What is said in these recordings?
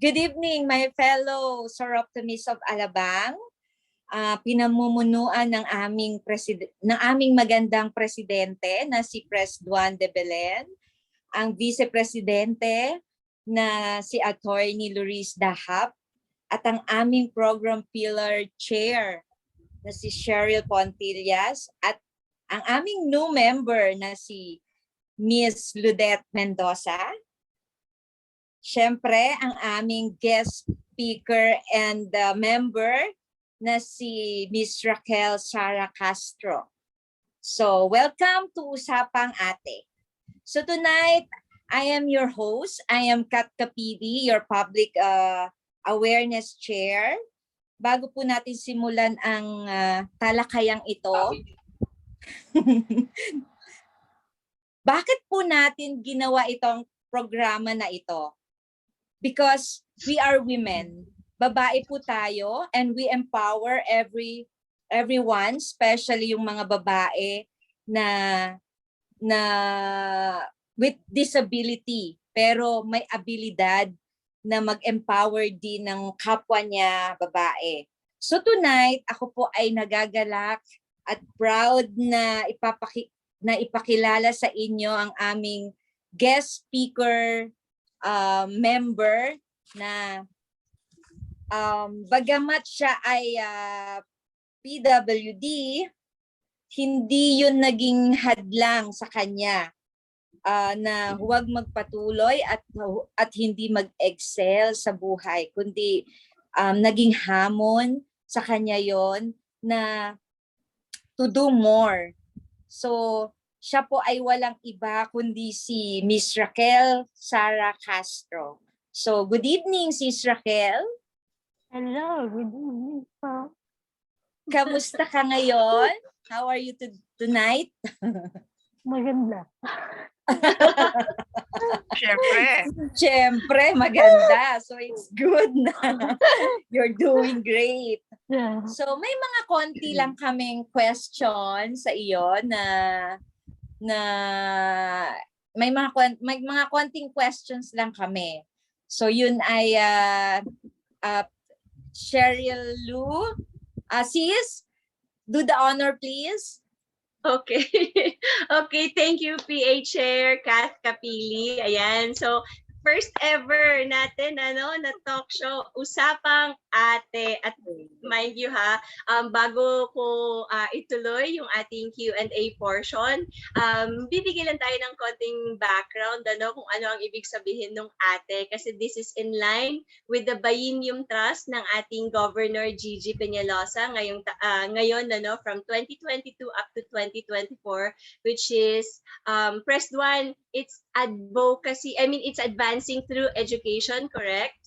Good evening, my fellow Soroptimist of Alabang. Pinamumunuan ng aming magandang presidente na si Pres Duan de Belen, ang vice-presidente na si Atty. Laurice Dahap, at ang aming program pillar chair na si Sheryll Pontillas, at ang aming new member na si Miss Ludette Mendoza. Siyempre, ang aming guest speaker and member na si Miss Racquel Sarah Castro. So, welcome to Usapang ATE. So tonight, I am your host. I am Kath Capili, your public awareness chair. Bago po natin simulan ang talakayang ito, bakit po natin ginawa itong programa na ito? Because we are women. Babae po tayo, and we empower everyone, especially yung mga babae na with disability, pero may abilidad na mag-empower din ng kapwa niya babae. So tonight, ako po ay nagagalak at proud na ipakilala sa inyo ang aming guest speaker member na bagamat siya ay PWD, hindi yun naging hadlang sa kanya na huwag magpatuloy at hindi mag-excel sa buhay, kundi naging hamon sa kanya yon na to do more. So, siya po ay walang iba kundi si Miss Racquel Sarah Castro. So, good evening, Sis Racquel. Hello, good evening po. Kamusta ka ngayon? How are you tonight? Maganda. Siyempre, maganda. So, it's good na you're doing great. Yeah. So, may mga konti lang kaming question sa iyo na may mga konting questions lang kami. So, yun ay Sheryll Lu. Sis, do the honor, please. Okay. Okay, thank you, PA Chair Kath Capili. Ayan, so first ever natin na talk show, Usapang ATE. At mind you bago ko ituloy yung ating Q&A portion, bibigyan lang tayo ng konting background kung ano ang ibig sabihin ng ATE, kasi this is in line with the Biennium Trust ng ating Governor Gigi Peñalosa ngayon from 2022 up to 2024, which is Press 1, it's advocacy, it's advancing through education, correct?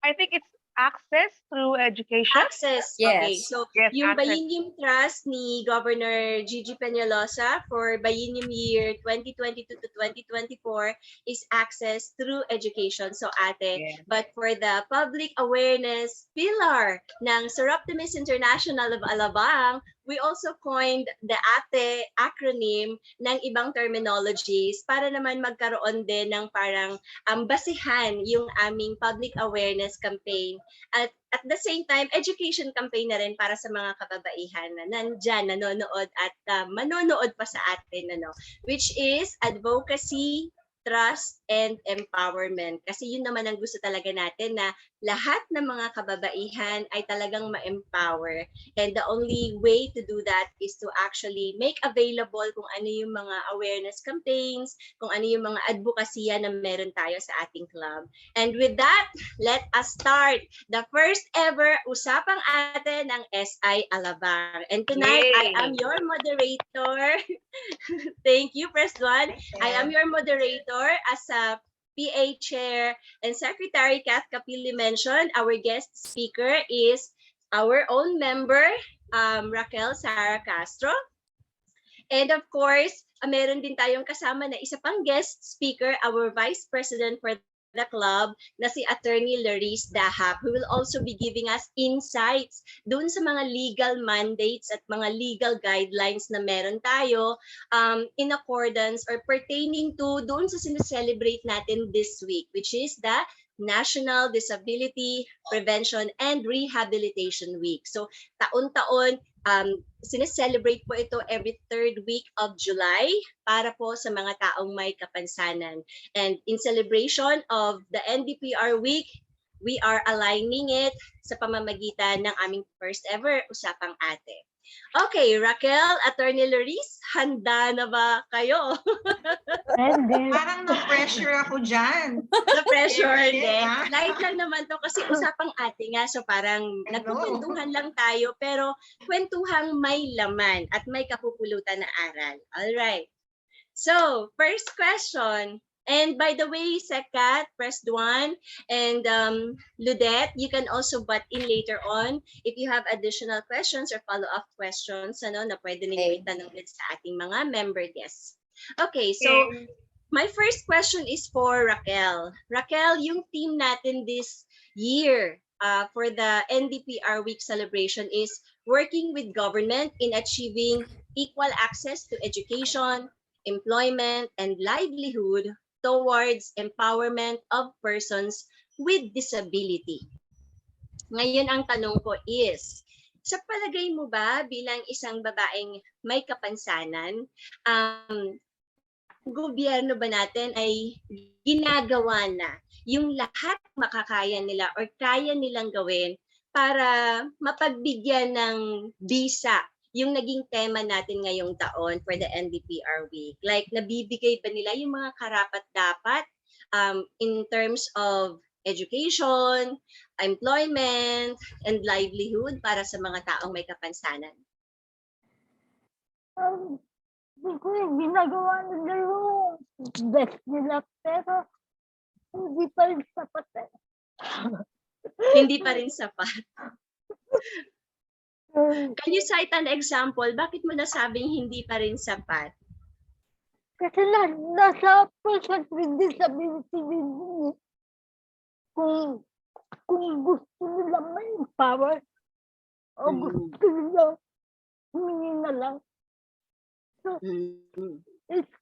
I think it's access through education. Access, yes. Okay. So, yes, yung access. Biennium Trust ni Governor Gigi Peñalosa for Biennium year 2022 to 2024 is access through education. So, ATE. Yeah. But for the public awareness pillar ng Soroptimist International of Alabang, we also coined the ATE acronym ng ibang terminologies para naman magkaroon din ng parang basihan yung aming public awareness campaign. At the same time, education campaign na rin para sa mga kababaihan na nandyan, nanonood at manonood pa sa atin, which is advocacy, trust, and empowerment. Kasi yun naman ang gusto talaga natin, na lahat ng mga kababaihan ay talagang ma-empower. And the only way to do that is to actually make available kung ano yung mga awareness campaigns, kung ano yung mga advokasya na meron tayo sa ating club. And with that, let us start the first ever Usapang ATE ng SI Alabang. And tonight, Yay! I am your moderator. Thank you, Press 1. I am your moderator as a PA Chair and Secretary Kath Capili mentioned. Our guest speaker is our own member, Racquel Sarah Castro. And of course, meron din tayong kasama na isa pang guest speaker, our Vice President for the club na si Atty. Laurice Dahap, who will also be giving us insights dun sa mga legal mandates at mga legal guidelines na meron tayo in accordance or pertaining to dun sa sineselebrate natin this week, which is the National Disability Prevention and Rehabilitation Week. So taon-taon, sineselebrate po ito every third week of July para po sa mga taong may kapansanan. And in celebration of the NDPR Week, we are aligning it sa pamamagitan ng aming first ever Usapang ATE. Okay, Racquel, Attorney Laurice, handa na ba kayo? Parang no pressure ako dyan. No pressure, Shit, hindi. ha? Light lang naman to kasi Usapang ATE nga. So parang nagkukwentuhan lang tayo pero kwentuhang may laman at may kapupulutan na aral. Alright. So, first question. And by the way, Kath, press 1. And Ludette, you can also butt in later on if you have additional questions or follow-up questions na pwede ninyo itanong ulit sa ating mga member guests. Okay, so my first question is for Racquel. Racquel, yung theme natin this year for the NDPR Week celebration is working with government in achieving equal access to education, employment, and livelihood towards empowerment of persons with disability. Ngayon ang tanong ko is, sa palagay mo ba bilang isang babaeng may kapansanan, gobyerno ba natin ay ginagawa na yung lahat makakaya nila or kaya nilang gawin para mapagbigyan ng bisa yung naging tema natin ngayong taon for the NDPR Week? Like, nabibigay ba nila yung mga karapat-dapat in terms of education, employment, and livelihood para sa mga taong may kapansanan? Ginagawa nila yung best nila, pero hindi pa rin sapat eh. Hindi pa rin sapat. Can you cite an example? Bakit mo nasabing hindi pa rin sapat? Kasi nasa person with disability din. Kung gusto nila may power o gusto nila humingi na lang. So, it's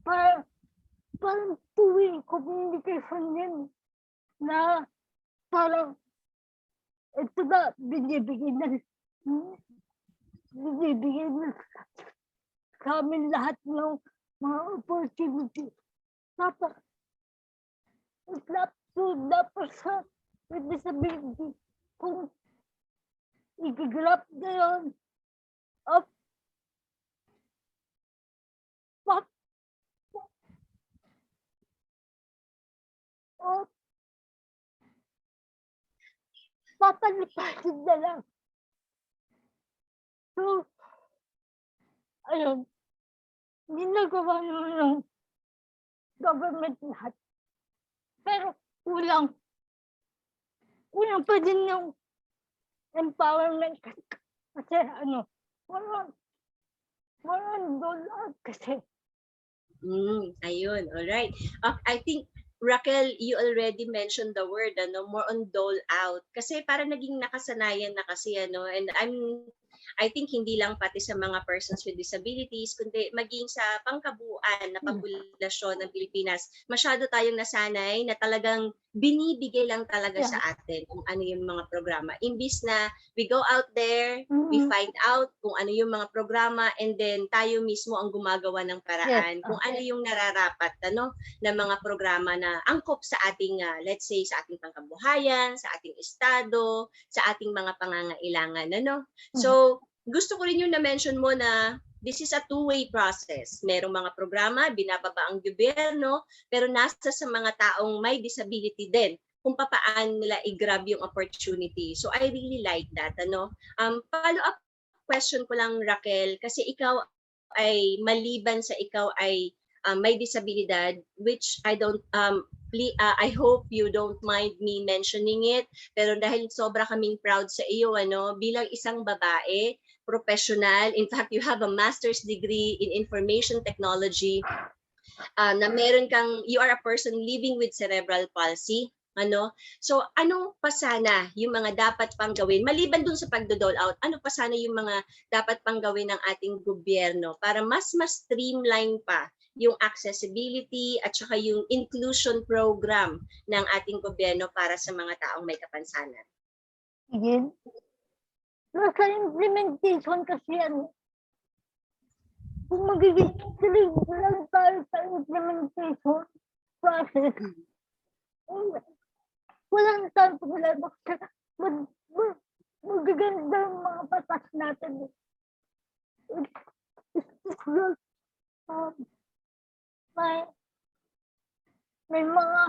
parang two-way communication yun na parang ito na binibigay na sa amin lahat ng mga opportunity. Dapat sa with disability kung i-grab na yun of papalipasin na lang. So, ayun, ginagawa naman ng government lahat. Pero kulang pa din yung empowerment kasi walang doon kasi. Ayun, alright. I think Racquel, you already mentioned the word, more on dole out. Kasi parang naging nakasanayan na kasi, and I think hindi lang pati sa mga persons with disabilities, kundi maging sa pangkabuuan na populasyon ng Pilipinas. Masyado tayong nasanay na talagang binibigay lang talaga sa atin kung ano yung mga programa. Imbis na we go out there, we find out kung ano yung mga programa, and then tayo mismo ang gumagawa ng paraan kung ano yung nararapat na mga programa na angkop sa ating, let's say, sa ating pangkabuhayan, sa ating estado, sa ating mga pangangailangan. So, gusto ko rin yung na-mention mo na this is a two-way process. Merong mga programa, binababa ang gobyerno, pero nasa sa mga taong may disability din kung paano nila i-grab yung opportunity. So I really like that. Follow-up question ko lang, Racquel, kasi ikaw ay maliban sa ikaw ay may disabilidad, which I I hope you don't mind me mentioning it, pero dahil sobra kaming proud sa iyo, bilang isang babae, professional, in fact, you have a master's degree in information technology, na meron kang, you are a person living with cerebral palsy, So, anong pa sana yung mga dapat pang gawin? Maliban dun sa pagdo-dole out, ano pa sana yung mga dapat pang gawin ng ating gobyerno para mas streamline pa yung accessibility at saka yung inclusion program ng ating gobyerno para sa mga taong may kapansanan. Sige. Nasa implementation kasi yan. Kung magiging strict lang tayo sa implementation process, walang tanto problema kasi magaganda yung mga batas natin. It's just, may mga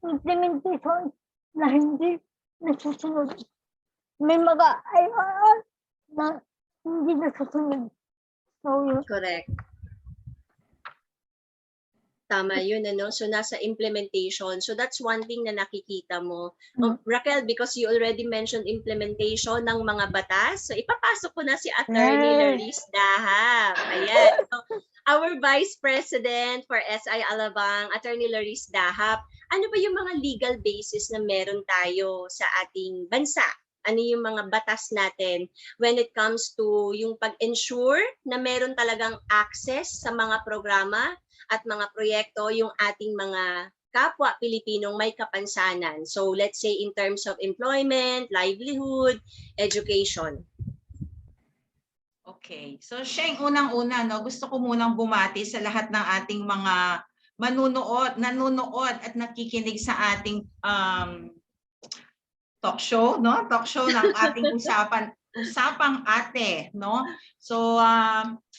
implementation na hindi nasusunod. May mga IRR na hindi nasusunod. So, yun. Correct. Tama yun, ano? So, nasa implementation. So, that's one thing na nakikita mo. Racquel, because you already mentioned implementation ng mga batas, so ipapasok ko na si Attorney Laurice Dahap. Ayan. So, our Vice President for SI Alabang, Attorney Laurice Dahap, ano ba yung mga legal basis na meron tayo sa ating bansa? Ano yung mga batas natin when it comes to yung pag-ensure na meron talagang access sa mga programa at mga proyekto yung ating mga kapwa Pilipinong may kapansanan. So let's say in terms of employment, livelihood, education. Okay. So, Sheng, unang-una, no, gusto ko munang bumati sa lahat ng ating mga nanonood at nakikinig sa ating talk show, no? Talk show ng ating Usapang ATE, no? So,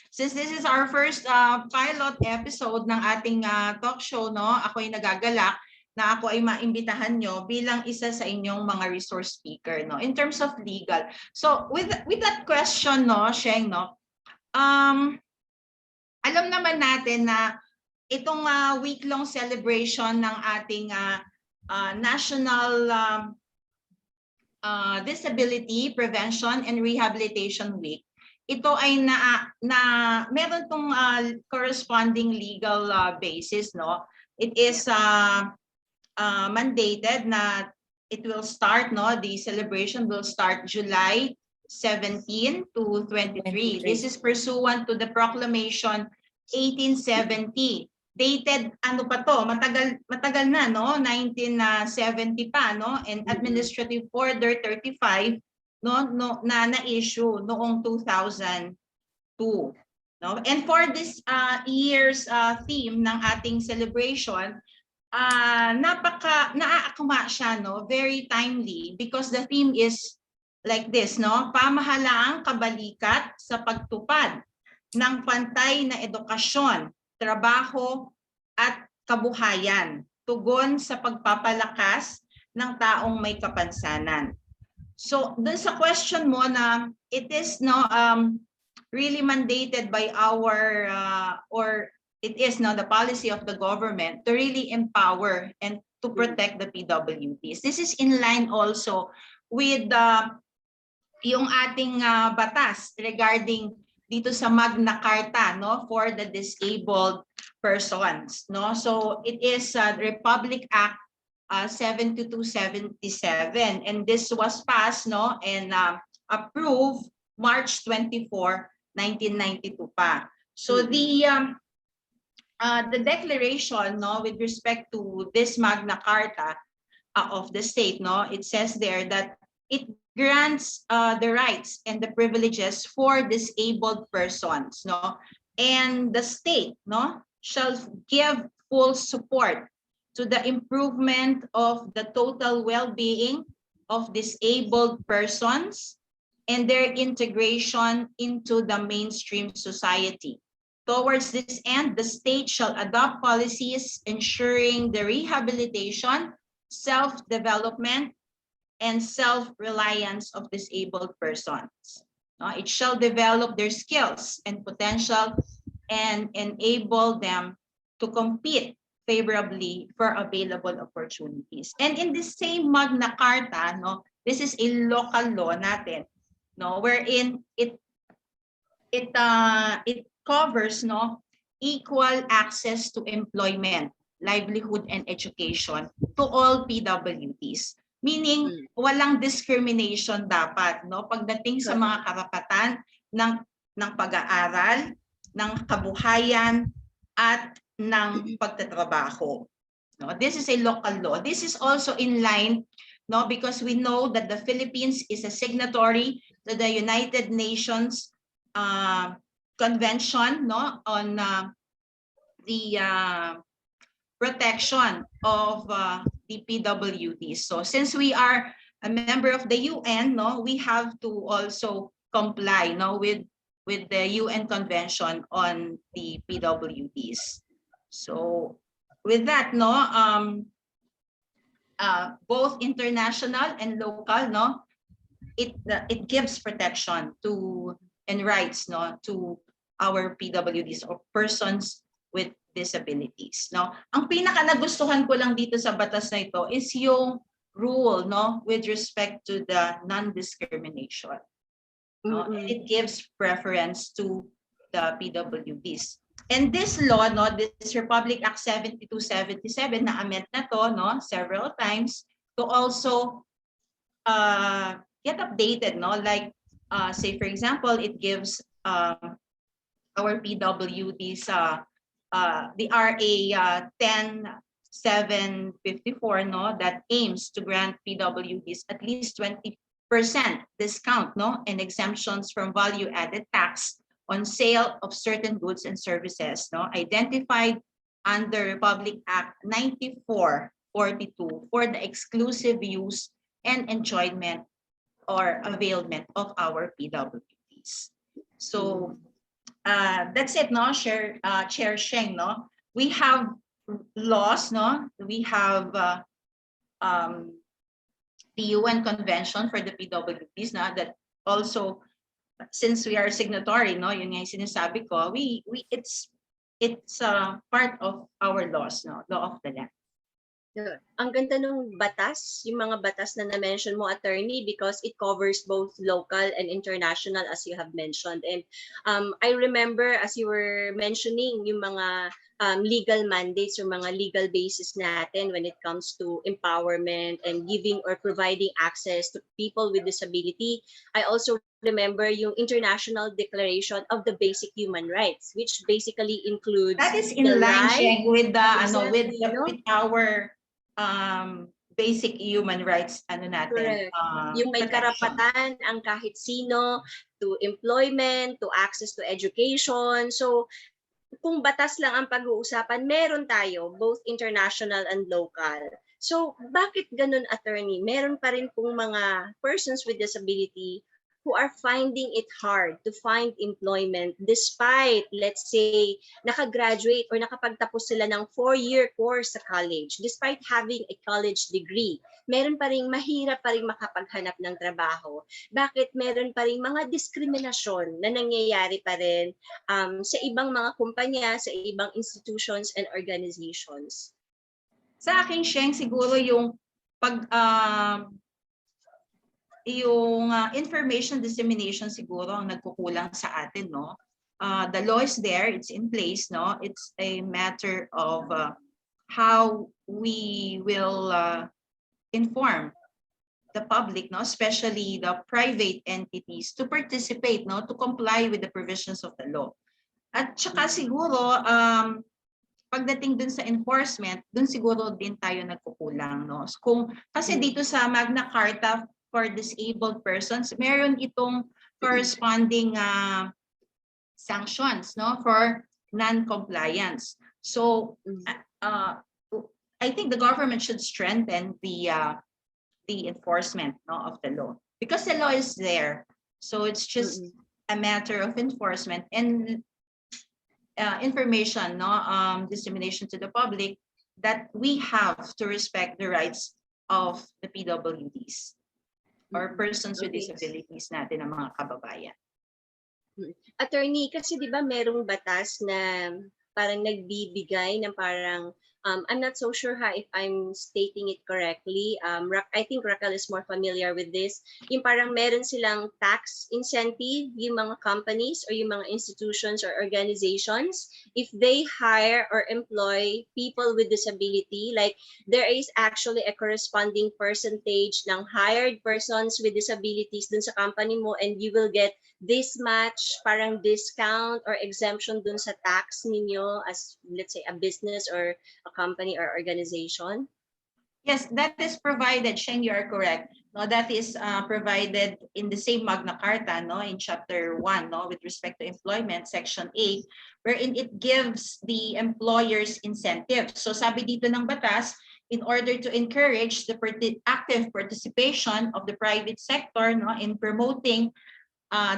since this is our first pilot episode ng ating talk show, no? Ako ay nagagalak na ako ay maimbitahan nyo bilang isa sa inyong mga resource speaker, no? In terms of legal. So, with that question, no, Sheng, no? Alam naman natin na itong week-long celebration ng ating National Disability Prevention and Rehabilitation Week, ito ay meron tong corresponding legal basis, no? It is mandated na it will start, no? The celebration will start July 17 to 23. This is pursuant to the Proclamation 1870. Dated, ano pa to, matagal na, no? 1970 pa, no? And Administrative Order 35, no, na-issue noong 2002. No? And for this year's theme ng ating celebration, naaakma siya, no? Very timely because the theme is like this, no? Pamahalaang kabalikat sa pagtupad ng pantay na edukasyon, trabaho at kabuhayan, tugon sa pagpapalakas ng taong may kapansanan. So, dun sa question mo na it is really mandated by our or it is the policy of the government to really empower and to protect the PWDs. This is in line also with yung ating batas regarding dito sa Magna Carta, no, for the disabled persons, no. So it is Republic Act 7277, and this was passed, no, and approved March 24, 1992 pa. So the declaration, no, with respect to this Magna Carta of the state, no, it says there that it grants the rights and the privileges for disabled persons, no, and the state, no, shall give full support to the improvement of the total well-being of disabled persons and their integration into the mainstream society. Towards this end, the state shall adopt policies ensuring the rehabilitation, self-development, and self-reliance of disabled persons. It shall develop their skills and potential and enable them to compete favorably for available opportunities. And in the same Magna Carta, no, this is a local law natin, no, wherein it covers, no, equal access to employment, livelihood, and education to all PWDs. Meaning, walang discrimination dapat, no, pagdating sa mga karapatan ng pag-aaral, ng kabuhayan at ng pagtatrabaho. No, this is a local law. This is also in line, no, because we know that the Philippines is a signatory to the United Nations Convention, no, on the protection of the PWD. So since we are a member of the UN, no, we have to also comply, no, with the UN Convention on the PWDs. So with that, no, both international and local, no, it gives protection to and rights, no, to our PWDs or persons with disabilities. No, ang pinaka nagustuhan ko lang dito sa batas na ito is yung rule, no, with respect to the non-discrimination. No, and it gives preference to the PWDs. And this law, no, this Republic Act 7277 na amend na to, no, several times to also get updated, no, like say for example, it gives our PWDs the RA 10754, no, that aims to grant PWDs at least 20% discount, no, and exemptions from value-added tax on sale of certain goods and services, no, identified under Republic Act 9442 for the exclusive use and enjoyment or availment of our PWDs. So that's it, no, Chair Sheng, no. We have laws, no. We have the UN Convention for the PWDs, no, that also, since we are signatory, no, yun nga yung sinasabi ko, it's part of our laws, no, law of the land. Ang ganda ng batas, yung mga batas na na-mention mo, attorney, because it covers both local and international, as you have mentioned. And I remember, as you were mentioning, yung mga legal mandates, yung mga legal basis natin when it comes to empowerment and giving or providing access to people with disability. I also remember yung International Declaration of the Basic Human Rights, which basically includes that is in line, Sheng, with the with our basic human rights, ano natin, yung may protection. karapatan ang kahit sino to employment, to access to education. So kung batas lang ang pag-uusapan, meron tayo both international and local. So bakit ganun, attorney? Meron pa rin pong mga persons with disability who are finding it hard to find employment despite, let's say, nakagraduate or nakapagtapos sila ng 4-year course sa college, despite having a college degree. Meron pa rin, mahirap pa rin makapaghanap ng trabaho. Bakit meron pa rin mga diskriminasyon na nangyayari pa rin sa ibang mga kumpanya, sa ibang institutions and organizations? Sa akin, Sheng, siguro yung information dissemination siguro ang nagkukulang sa atin, no. The law is there, it's in place, no. It's a matter of how we will inform the public, no, especially the private entities, to participate, no, to comply with the provisions of the law. At saka siguro pagdating dun sa enforcement, dun siguro din tayo nagkukulang, no. Kasi dito sa Magna Carta for disabled persons, meron itong corresponding sanctions, no, for non-compliance. So I think the government should strengthen the enforcement, no, of the law, because the law is there. So it's just a matter of enforcement and information, no, dissemination to the public that we have to respect the rights of the PWDs or persons with disabilities natin, ng mga kababayan. Attorney, kasi di ba merong batas na parang nagbibigay ng parang I'm not so sure if I'm stating it correctly. I think Racquel is more familiar with this. Yung parang meron silang tax incentive, yung mga companies or yung mga institutions or organizations, if they hire or employ people with disability, like there is actually a corresponding percentage ng hired persons with disabilities dun sa company mo, and you will get this much parang discount or exemption dun sa tax ninyo as, let's say, a business or a company or organization? Yes, that is provided. Sheng, you are correct. No, that is provided in the same Magna Carta, no, in Chapter 1, no, with respect to employment, Section 8, wherein it gives the employers incentives. So sabi dito ng batas, in order to encourage the active participation of the private sector, no, in promoting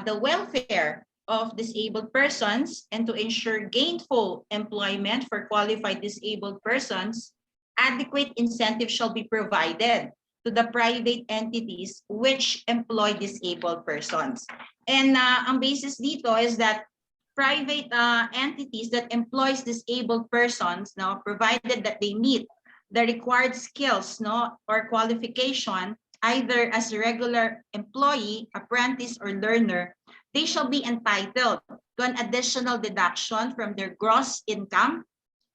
the welfare of disabled persons and to ensure gainful employment for qualified disabled persons, adequate incentive shall be provided to the private entities which employ disabled persons. And ang basis dito is that private entities that employs disabled persons, no, provided that they meet the required skills, no, or qualification, either as a regular employee, apprentice, or learner, they shall be entitled to an additional deduction from their gross income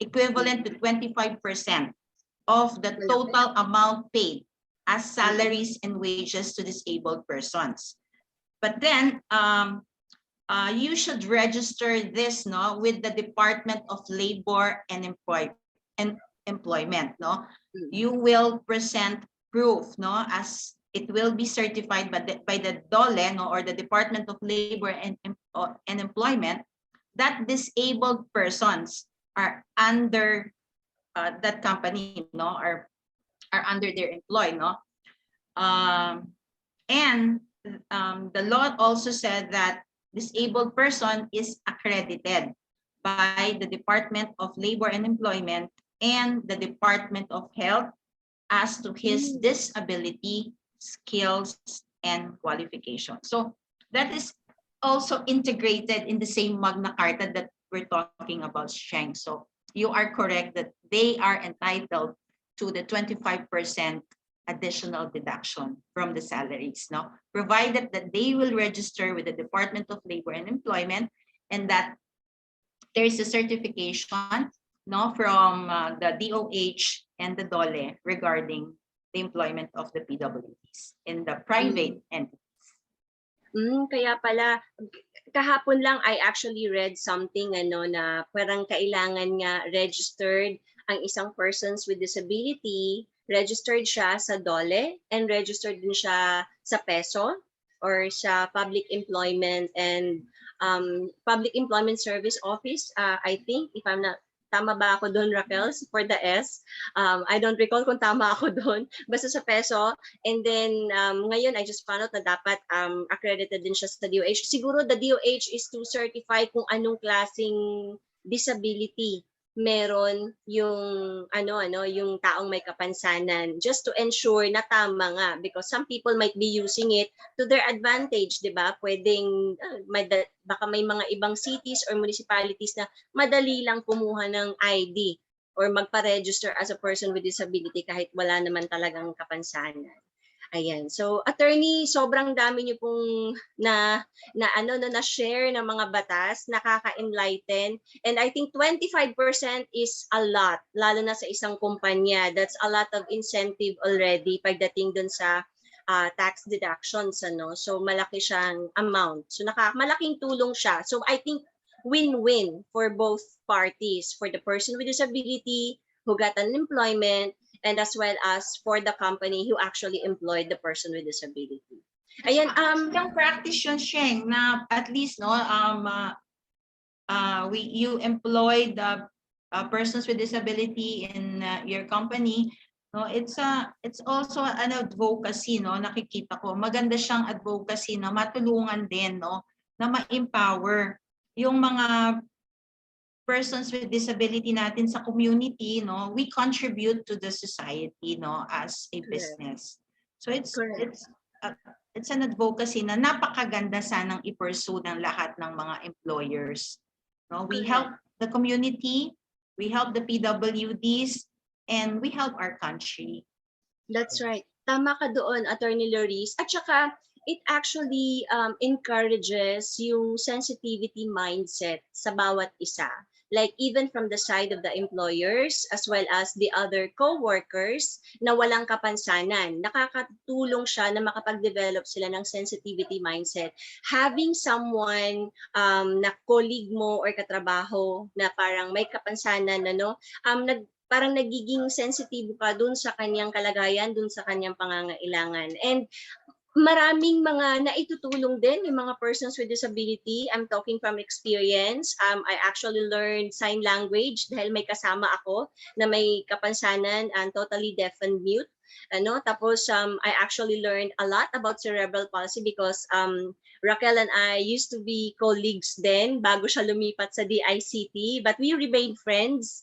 equivalent to 25% of the total amount paid as salaries and wages to disabled persons. But then you should register this, no, with the Department of Labor and Employment, no. You will present proof, no, as it will be certified by the DOLE, no, or the Department of Labor and Employment, that disabled persons are under that company, no, are under their employ, no. And the law also said that disabled person is accredited by the Department of Labor and Employment and the Department of Health as to his disability, skills, and qualifications. So that is also integrated in the same Magna Carta that we're talking about, Sheng. So you are correct that they are entitled to the 25% additional deduction from the salaries, no, provided that they will register with the Department of Labor and Employment and that there is a certification, no, from the DOH and the DOLE regarding the employment of the PWDs in the private entities. Kaya pala, kahapon lang I actually read something na parang kailangan nga registered ang isang persons with disability, registered siya sa DOLE and registered din siya sa PESO or sa Public Employment and Public Employment Service Office, I think, if I'm not, tama ba ako doon, Racquel, for the S? I don't recall kung tama ako doon. Basta sa PESO. And then, ngayon, I just found out na dapat accredited din siya sa DOH. Siguro the DOH is to certify kung anong klaseng disability meron yung yung taong may kapansanan, just to ensure na tama nga, because some people might be using it to their advantage, di ba? Pwedeng baka may mga ibang cities or municipalities na madali lang kumuha ng ID or magpa-register as a person with disability kahit wala naman talagang kapansanan. Ayan. So, attorney, sobrang dami niyo pong na-share ng mga batas, nakaka-enlighten. And I think 25% is a lot, lalo na sa isang kumpanya. That's a lot of incentive already pagdating dun sa tax deductions, ano. So, malaki siyang amount. So, malaking tulong siya. So, I think win-win for both parties, for the person with disability who got an employment, and as well as for the company who actually employed the person with disability. Ayan, yung practice yun, Sheng, na at least, no, you employed persons with disability in your company, no, it's also an advocacy, no, nakikita ko. Maganda siyang advocacy na matulungan din, no, na ma-empower yung mga persons with disability natin sa community, no, we contribute to the society, no, as a business. So it's an advocacy na napakaganda sanang i-pursue ng lahat ng mga employers. No, we help the community, we help the PWDs, and we help our country. That's right. Tama ka doon, Attorney Laurice. At saka, it actually encourages yung sensitivity mindset sa bawat isa. Like even from the side of the employers as well as the other co-workers na walang kapansanan. Nakakatulong siya na makapag-develop sila ng sensitivity mindset. Having someone na colleague mo or katrabaho na parang may kapansanan, parang nagiging sensitive ka dun sa kanyang kalagayan, dun sa kanyang pangangailangan. And maraming mga naitutulong din yung mga persons with disability. I'm talking from experience. I actually learned sign language dahil may kasama ako na may kapansanan and totally deaf and mute. Tapos I actually learned a lot about cerebral palsy because Racquel and I used to be colleagues then bago siya lumipat sa DICT, but we remained friends.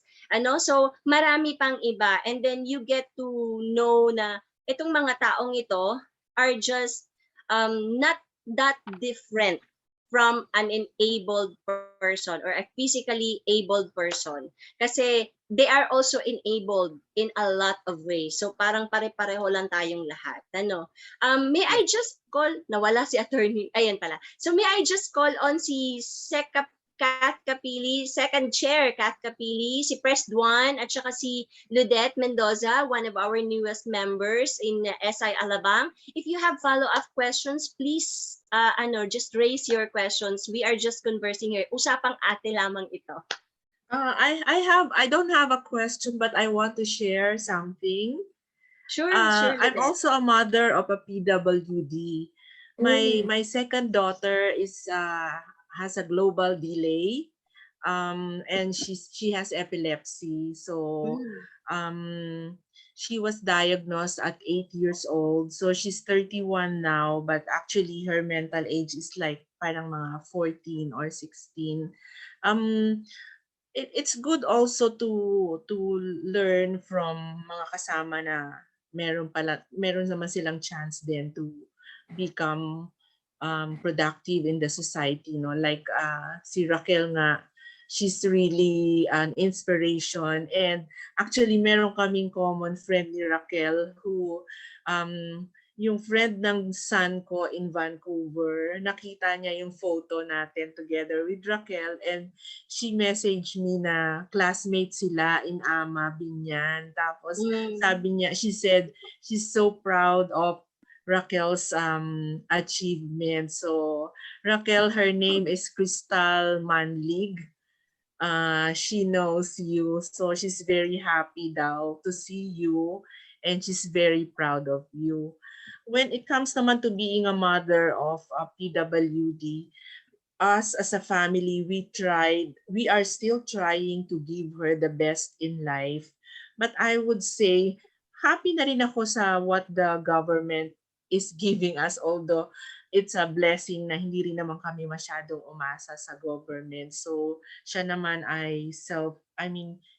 So marami pang iba, and then you get to know na itong mga taong ito are just not that different from an enabled person or a physically abled person. Kasi they are also enabled in a lot of ways. So parang pare-pareho lang tayong lahat. May I just call, nawala si attorney, ayan pala. So may I just call on si Kath Capili, second chair Kath Capili, si Press Duan, at saka si Ludette Mendoza, one of our newest members in SI Alabang. If you have follow-up questions, please just raise your questions. We are just conversing here. Usapang ate lamang ito. I don't have a question, but I want to share something. Sure, I'm Ludette. also a mother of a PWD. My second daughter has a global delay, and she has epilepsy. So she was diagnosed at 8 years old. So she's 31 now, but actually her mental age is like parang mga 14 or 16. It's good also to learn from mga kasama na meron naman silang chance din to become productive in the society, like si Racquel nga, she's really an inspiration. And actually meron kaming common friend ni Racquel who yung friend ng son ko in Vancouver, nakita niya yung photo natin together with Racquel, and she messaged me na classmate sila in AMA Binyan. Tapos sabi niya, she said she's so proud of Racquel's achievement. So Racquel, her name is Crystal Manlig. She knows you, so she's very happy daw to see you, and she's very proud of you. When it comes naman to being a mother of a PWD, us as a family, we are still trying to give her the best in life. But I would say, happy na rin ako sa what the government is giving us, although it's a blessing na hindi rin naman kami masyadong umasa sa government. So siya naman ay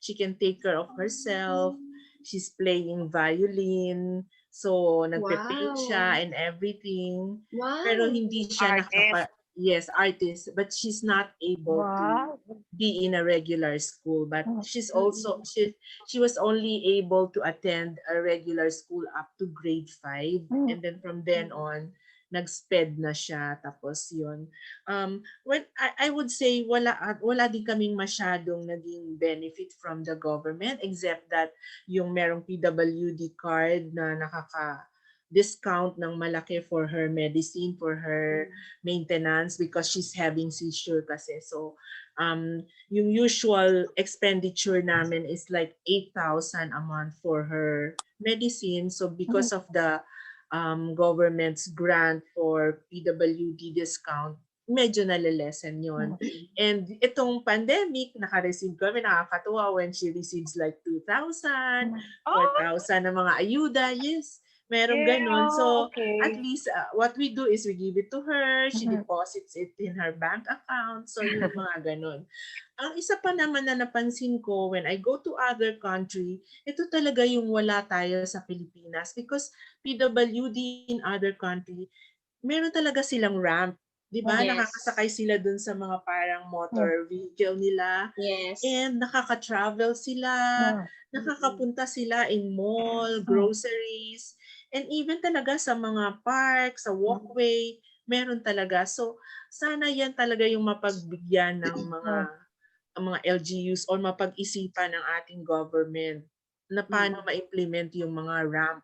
she can take care of herself. She's playing violin. So nagpe-paint siya and everything. Wow. Pero hindi siya Artist. artist, but she's not able to be in a regular school. But she's also she was only able to attend a regular school up to grade 5, and then from then on nag-sped na siya. Tapos yun. When I would say wala din kaming masyadong naging benefit from the government, except that yung merong PWD card na discount ng malaki for her medicine, for her maintenance, because she's having seizure kasi. So yung usual expenditure namin is like 8,000 a month for her medicine. So because of the government's grant for PWD discount, medyo nalilesen yun. And itong pandemic, naka-receive kami, nakakatuwa when she receives like 2,000, 4,000 na mga ayuda. Yes, merong ganun. So okay. at least what we do is we give it to her, she deposits it in her bank account. So yung mga ganun. Ang isa pa naman na napansin ko when I go to other country, ito talaga yung wala tayo sa Pilipinas, because PWD in other country, meron talaga silang ramp 'Di ba? Yes. Nakakasakay sila dun sa mga parang motor vehicle nila Yes. and nakaka-travel sila, nakakapunta sila in mall, groceries, and even talaga sa mga park, sa walkway, meron talaga. So, sana yan talaga yung mapagbigyan ng mga LGUs or mapag-isipan ng ating government na paano ma-implement yung mga ramp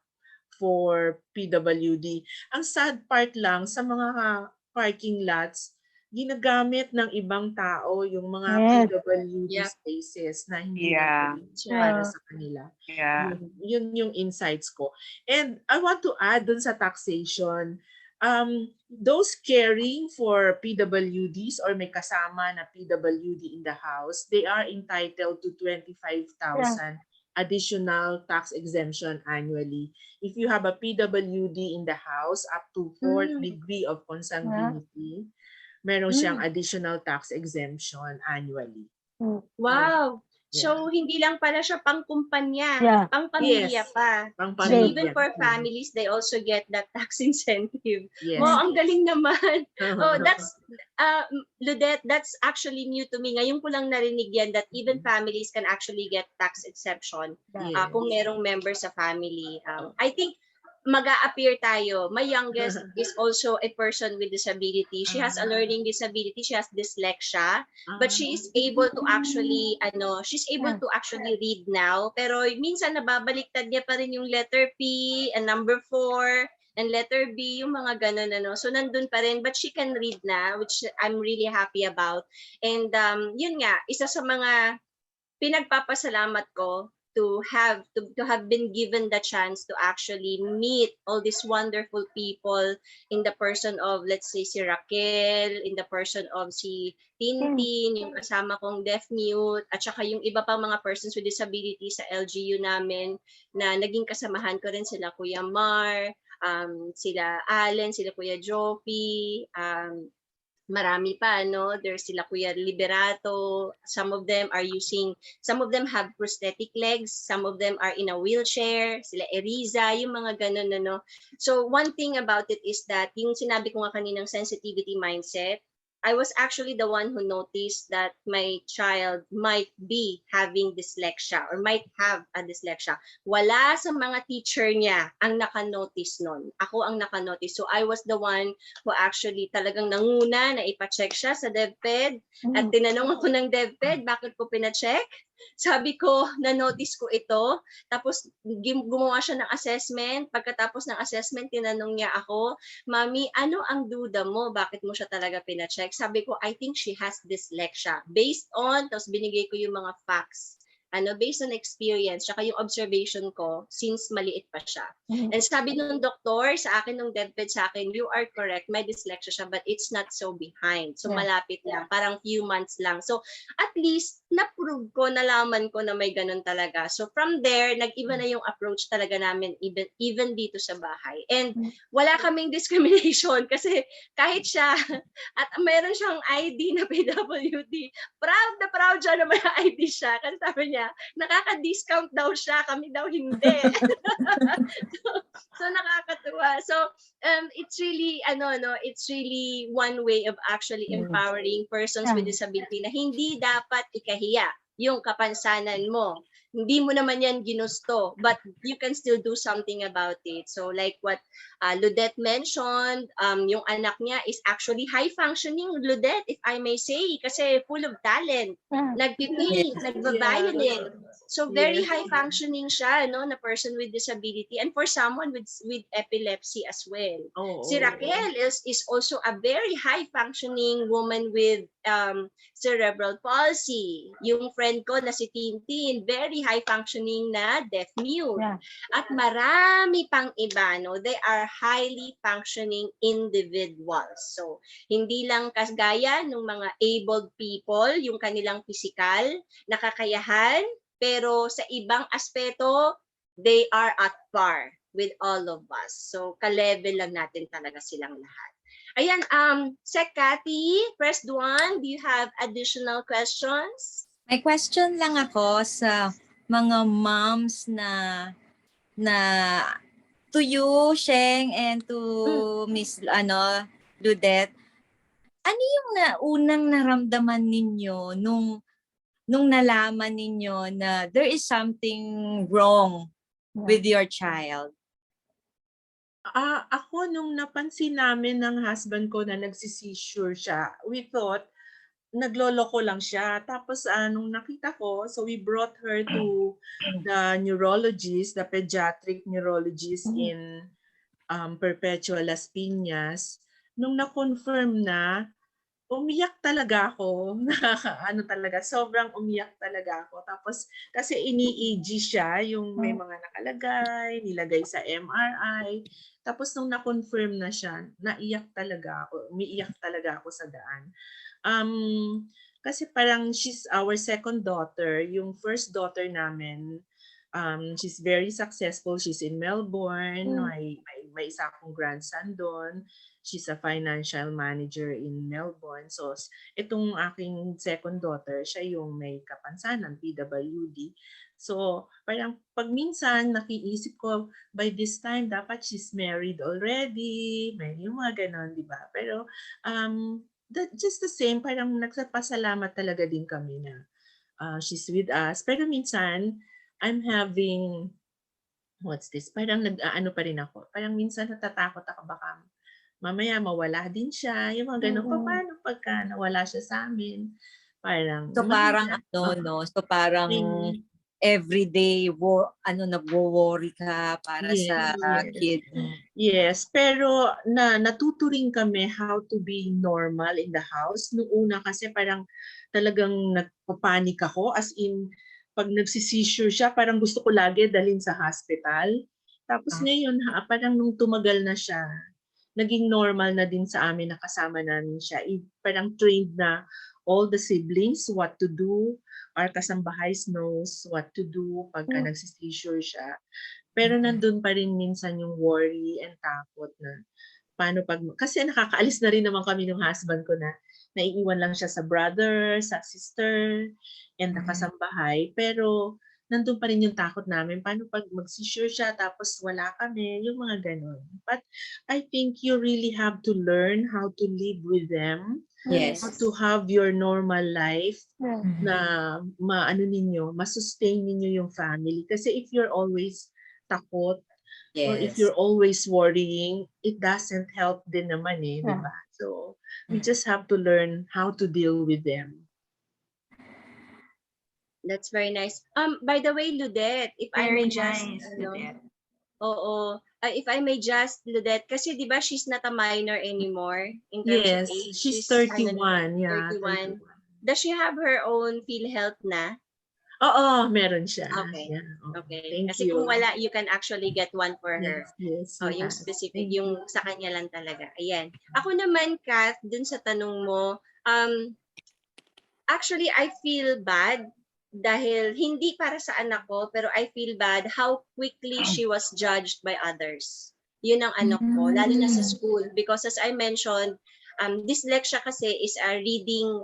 for PWD. Ang sad part lang sa mga parking lots, ginagamit ng ibang tao yung mga PWD Yep. spaces na hindi Yeah. naman para sa kanila. Yeah. Yun yung insights ko. And I want to add dun sa taxation, those caring for PWDs or may kasama na PWD in the house, they are entitled to 25,000 additional tax exemption annually. If you have a PWD in the house up to 4th degree of consanguinity, meron siyang additional tax exemption annually. Wow. Yeah. So, hindi lang pala siya pang-kumpanya, Yeah. pang-pamilya Yes. pa. Pang So, pamilya. even for families, they also get that tax incentive. Yes. Wow, ang galing naman. Oh, that's, Ludette, that's actually new to me. Ngayon ko lang narinig yan that even families can actually get tax exception Yes. kung merong member sa family. I think mag-a-appear tayo. My youngest is also a person with disability. She has a learning disability. She has dyslexia. But she is able to actually, she's able to actually read now. Pero minsan nababaliktad niya pa rin yung letter P and number 4 and letter B, yung mga ganun, So nandun pa rin. But she can read na, which I'm really happy about. And yun nga, isa sa mga pinagpapasalamat ko to have been given the chance to actually meet all these wonderful people in the person of, let's say, si Racquel, in the person of si Tintin, yung kasama kong deaf mute, at saka yung iba pang mga persons with disability sa LGU namin na naging kasamahan ko rin, sila Kuya Mar, sila Allen, sila Kuya Jopi, marami pa, there's sila Kuya Liberato. Some of them have prosthetic legs, some of them are in a wheelchair, sila Eriza, yung mga ganun, So one thing about it is that yung sinabi ko nga kaninang sensitivity mindset, I was actually the one who noticed that my child might be having dyslexia or might have a dyslexia. Wala sa mga teacher niya ang naka-notice nun. Ako ang naka-notice. So I was the one who actually talagang nanguna na ipa-check siya sa DepEd. At tinanong ako ng DepEd, bakit ko pina-check? Sabi ko, na-notice ko ito. Tapos gumawa siya ng assessment. Pagkatapos ng assessment, tinanong niya ako, Mami, ano ang duda mo? Bakit mo siya talaga pina-check? Sabi ko, I think she has dyslexia. Based on, tapos binigay ko yung mga facts. Based on experience, tsaka yung observation ko since maliit pa siya. And sabi nung doktor sa akin, nung DepEd sa akin, you are correct, may dyslexia siya, but it's not so behind. So malapit lang, parang few months lang. So at least, na-prove ko, nalaman ko na may ganun talaga. So from there, nag-iba na yung approach talaga namin even dito sa bahay. And wala kaming discrimination kasi kahit siya, at meron siyang ID na PWD, proud na proud siya na may ID siya. Kasi sabi niya, nakaka-discount daw siya, kami daw hindi. so nakakatuwa. So it's really it's really one way of actually empowering persons with disability na hindi dapat ikahiya yung kapansanan mo. Hindi mo naman yan ginusto, but you can still do something about it. So like what Ludette mentioned, yung anak niya is actually high-functioning, Ludette, if I may say, kasi full of talent. Nagpipaint, nagbabiolin. So very high-functioning siya, na person with disability and for someone with epilepsy as well. Si Racquel is also a very high-functioning woman with cerebral palsy. Yung friend ko na si Tintin, very high-functioning na deaf-mute. At marami pang iba, they are highly functioning individuals. So, hindi lang kasgaya ng mga abled people, yung kanilang physical na kakayahan, pero sa ibang aspeto, they are at par with all of us. So, ka-level lang natin talaga silang lahat. Ayan, Sec Cathy, press 1. Do you have additional questions? May question lang ako sa mga moms na to you, Sheng, and to Miss Ludette. ano yung unang naramdaman ninyo nung nalaman ninyo na there is something wrong with your child? Ako nung napansin namin ng husband ko na nagsi-seizure siya, we thought nagloloko lang siya. Tapos nung nakita ko, so we brought her to the neurologist, the pediatric neurologist in Perpetua Las Piñas. Nung na-confirm na, umiyak talaga ako. Ano talaga, sobrang umiyak talaga ako. Tapos, kasi ini-EG siya, yung may mga nakalagay, nilagay sa MRI. Tapos, nung na-confirm na siya, naiyak talaga ako. Umiiyak talaga ako sa daan. Kasi parang she's our second daughter. Yung first daughter namin, she's very successful. She's in Melbourne. May isa akong grandson doon. She's a financial manager in Melbourne. So, itong aking second daughter, siya yung may kapansanan, PWD. So, parang pag minsan nakiisip ko, by this time, dapat she's married already. May yung mga ganon, di ba? Pero, just the same, parang nagpasalamat talaga din kami na she's with us. Pero minsan, I'm having, what's this? Parang nag-aano pa rin ako. Parang minsan natatakot ako baka mamaya mawala din siya. Yung mga ganun. Paano pagka nawala siya sa amin? Parang, So parang so parang everyday nagwo-worry ka para sa kid. Yes, pero natuto rin kami how to be normal in the house. Noong una kasi parang talagang nagpapanik ako, as in pag nagsisissure siya, parang gusto ko lagi dalhin sa hospital. Tapos ngayon, parang nung tumagal na siya, naging normal na din sa amin na kasama namin siya. Parang trained na all the siblings what to do. Our kasambahay knows what to do pagka nagsisissure siya. Pero nandun pa rin minsan yung worry and takot na paano kasi nakakaalis na rin naman kami ng husband ko na naiiwan lang siya sa brother, sa sister, and the kasambahay. Pero nandun pa rin yung takot namin. Paano pag mag-seizure siya tapos wala kami, yung mga ganun. But I think you really have to learn how to live with them. Yes. How to have your normal life na masustain ninyo yung family. Kasi if you're always takot, or if you're always worrying, it doesn't help din naman di ba? So, we just have to learn how to deal with them. That's very nice. By the way, Ludette, if I may just, if I may just, Ludette, kasi di ba she's not a minor anymore in terms of age. She's 31. 31. Does she have her own PhilHealth na? Oo, meron siya. Okay. Yeah. Okay. Thank Kasi you. kung wala, you can actually get one for her. Yes. Yung specific, yung sa kanya lang talaga. Ayan. Ako naman, Kath, dun sa tanong mo, actually, I feel bad dahil hindi para sa anak ko, pero I feel bad how quickly she was judged by others. Yun ang anak ko, lalo na sa school. Because as I mentioned, dyslexia kasi is a reading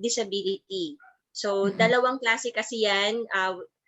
disability. So, dalawang klase kasi yan.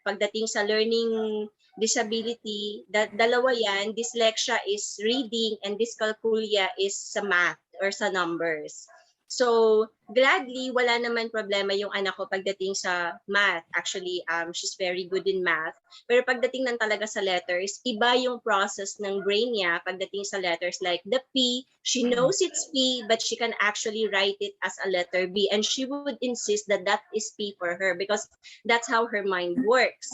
Pagdating sa learning disability, dalawa yan. Dyslexia is reading and dyscalculia is sa math or sa numbers. So, gladly, wala naman problema yung anak ko pagdating sa math. Actually, she's very good in math. Pero pagdating lang talaga sa letters, iba yung process ng brain niya pagdating sa letters. Like the P, she knows it's P, but she can actually write it as a letter B. And she would insist that that is P for her because that's how her mind works.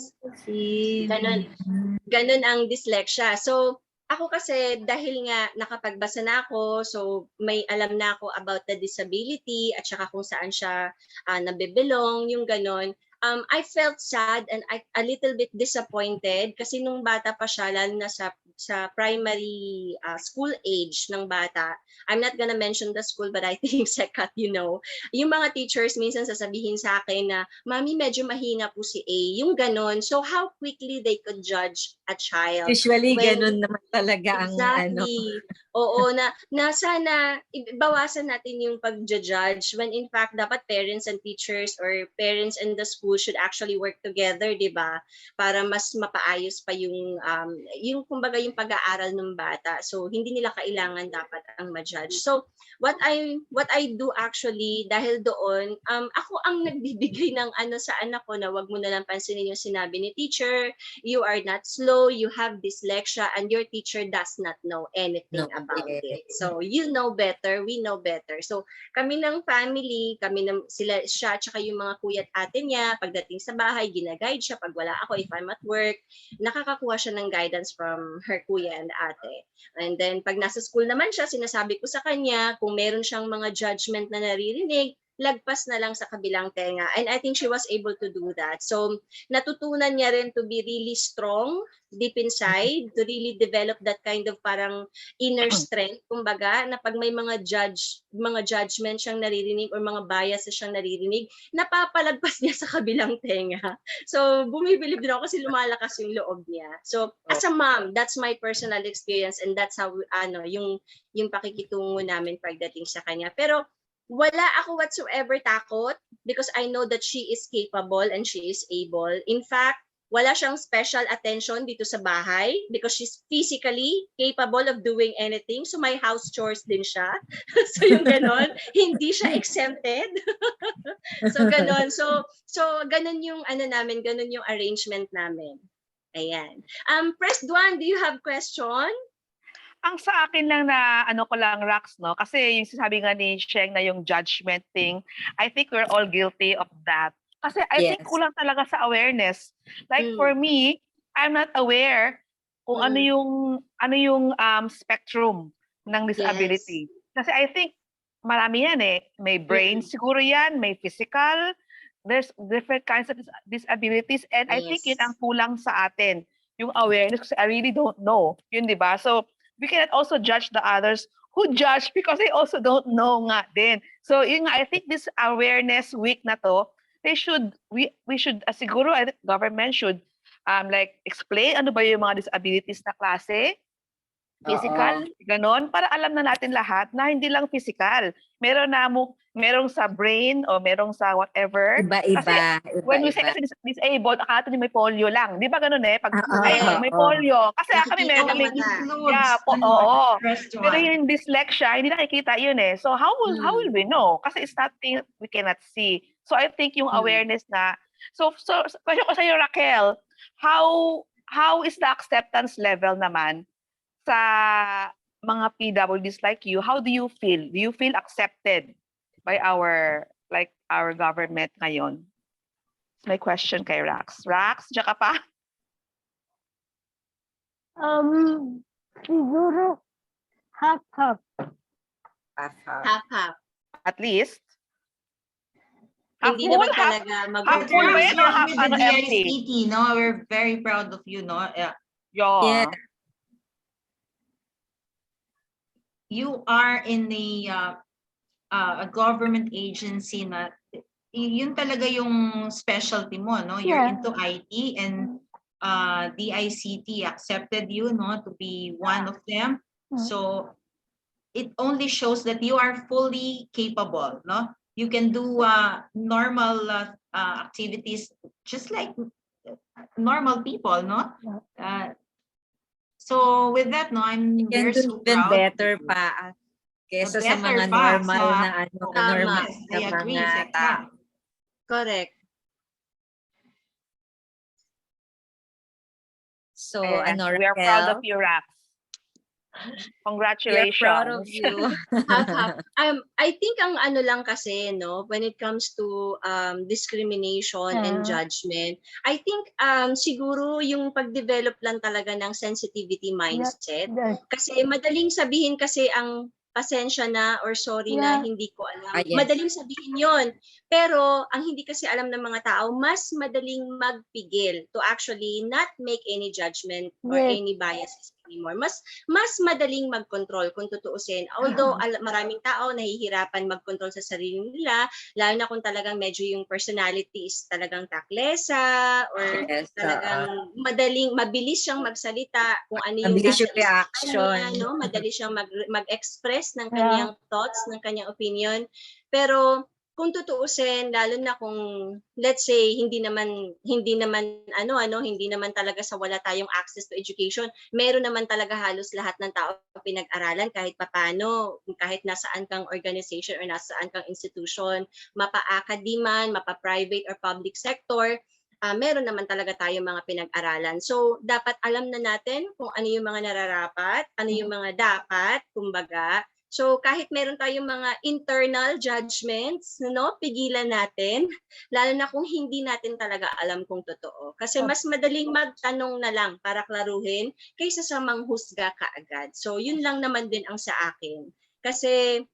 Ganun ang dyslexia. So, ako kasi dahil nga nakapagbasa na ako, so may alam na ako about the disability at saka kung saan siya nabibelong, yung ganon. I felt sad and a little bit disappointed kasi nung bata pa siya, lalo na sa primary school age ng bata. I'm not gonna mention the school, but I think Kath, yung mga teachers minsan sasabihin sa akin na, Mami, medyo mahina po si A. Yung ganon. So how quickly they could judge a child. Usually, ganon naman talaga ang Exactly. Oo, na sana bawasan natin yung pag-judge when in fact dapat parents and teachers or parents and the school should actually work together, 'di ba? Para mas mapaayos pa yung kumbaga yung pag-aaral ng bata. So hindi nila kailangan dapat ang ma-judge. So what I do actually, dahil doon, ako ang nagbibigay ng ano sa anak ko na wag mo na lang pansinin yung sinabi ni teacher, you are not slow, you have dyslexia, and your teacher does not know anything about it. So you know better, we know better. So kami ng family, siya, tsaka yung mga kuya at ate niya, pagdating sa bahay, ginaguide siya. Pag wala ako, if I'm at work, nakakakuha siya ng guidance from her kuya and ate. And then pag nasa school naman siya, sinasabi ko sa kanya, kung meron siyang mga judgment na naririnig, lagpas na lang sa kabilang tenga. And I think she was able to do that. So natutunan niya rin to be really strong deep inside, to really develop that kind of parang inner strength, kumbaga, na pag may mga judgment siyang naririnig or mga bias siyang naririnig, napapalagpas niya sa kabilang tenga. So bumibilib din ako kasi lumalakas yung loob niya. So as a mom, that's my personal experience, and that's how yung pakikitungo namin pagdating sa kanya. Pero wala ako whatsoever takot because I know that she is capable and she is able. In fact, wala siyang special attention dito sa bahay because she's physically capable of doing anything. So may house chores din siya. So yung ganon, hindi siya exempted. So ganon. So ganon yung namin, ganon yung arrangement namin. Ayan. Press Duan, do you have question? Ang sa akin lang na ko lang, Rax, no? Kasi yung sinabi nga ni Sheng na yung judgment thing, I think we're all guilty of that. Kasi I think kulang talaga sa awareness. Like for me, I'm not aware kung ano yung spectrum ng disability. Kasi I think marami yan eh. May brain siguro yan, may physical, there's different kinds of disabilities, and I think yun ang kulang sa atin. Yung awareness, kasi I really don't know. Yun, di ba? So, we cannot also judge the others who judge because they also don't know nga din. So, yun nga, I think this awareness week na to, we should, siguro, I think government should like explain ano ba yung mga disabilities na klase, physical, ganon, para alam na natin lahat na hindi lang physical. Merong sa brain o merong sa whatever. Iba-iba. When we say kasi disabled, akala nyo may polio lang. Di ba ganun eh? Pag may polio. Kasi kami meron kami. Pero yung dyslexia, hindi nakikita yun eh. So how will we know? Kasi it's nothing we cannot see. So I think yung awareness na. So question ko sa iyo, Racquel, how is the acceptance level naman sa mga PWDs like you? How do you feel? Do you feel accepted by our government ngayon? My question kay Rax. Rax, diyan ka pa? Siguro half-half. Half-half. At least? Hindi naman talaga Half-full ba yan o half-empty? No, we're very proud of you, no? Yeah. You are in a government agency na yun talaga yung specialty mo, no? You're into IT, and DICT accepted you, no, to be one of them. So it only shows that you are fully capable, no? You can do normal activities just like normal people, no? So with that, no, I'm very so proud. Better pa kesa sa mga normal na normal na mga tao. Correct. So, we are proud of you, Rax. Congratulations. We are proud of you. I think ang lang kasi, no, when it comes to discrimination and judgment, I think siguro yung pag-develop lang talaga ng sensitivity mindset. Kasi madaling sabihin kasi ang pasensya na or sorry na hindi ko alam. Madaling sabihin yon. Pero ang hindi kasi alam ng mga tao, mas madaling magpigil to actually not make any judgment or any biases anymore. Mas madaling mag-control kung tutuusin. Although maraming tao nahihirapan mag-control sa sarili nila, lalo na kung talagang medyo yung personality is talagang taklesa or talagang mabilis siyang magsalita kung ano yung mabilis yung reaction. No? Madali siyang mag-express ng kanyang thoughts, ng kanyang opinion. Pero kung tutuusin, lalo na kung let's say hindi naman talaga sa wala tayong access to education, meron naman talaga halos lahat ng tao pinag-aralan kahit papaano, kahit nasaan kang organization or nasaan kang institution, mapa-academy man, mapa-private or public sector, meron naman talaga tayong mga pinag-aralan. So dapat alam na natin kung ano yung mga nararapat, ano yung mga dapat, kumbaga. So kahit meron tayong mga internal judgments, no, pigilan natin, lalo na kung hindi natin talaga alam kung totoo. Kasi mas madaling magtanong na lang para klaruhin kaysa sa manghusga kaagad. So yun lang naman din ang sa akin. Kasi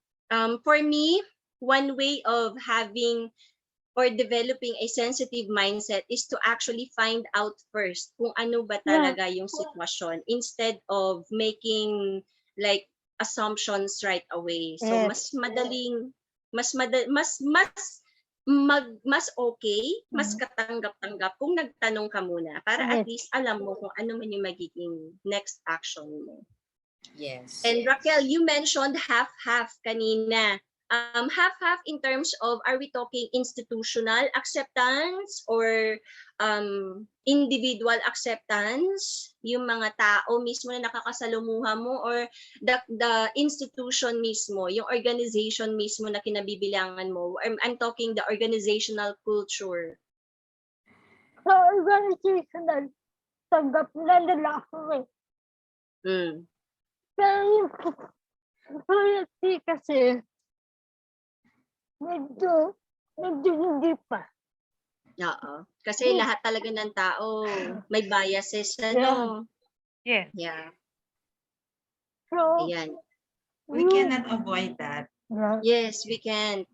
for me, one way of having or developing a sensitive mindset is to actually find out first kung ano ba talaga yung sitwasyon instead of making like assumptions right away. So mas okay, mas katanggap-tanggap kung nagtanong ka muna para at least alam mo kung ano man yung magiging next action mo. Yes. And Racquel, you mentioned half-half kanina. Half-half in terms of, are we talking institutional acceptance or individual acceptance? Yung mga tao mismo na nakakasalumuha mo or the institution mismo, yung organization mismo na kinabibilangan mo? I'm talking the organizational culture. Sa organizational, tanggap na nila ako eh. Pero yung community kasi, medyo hindi pa. Oo. Kasi lahat talaga ng tao may biases, ano? Yeah. Yeah. So, Ayan. We cannot avoid that. Yes, we can.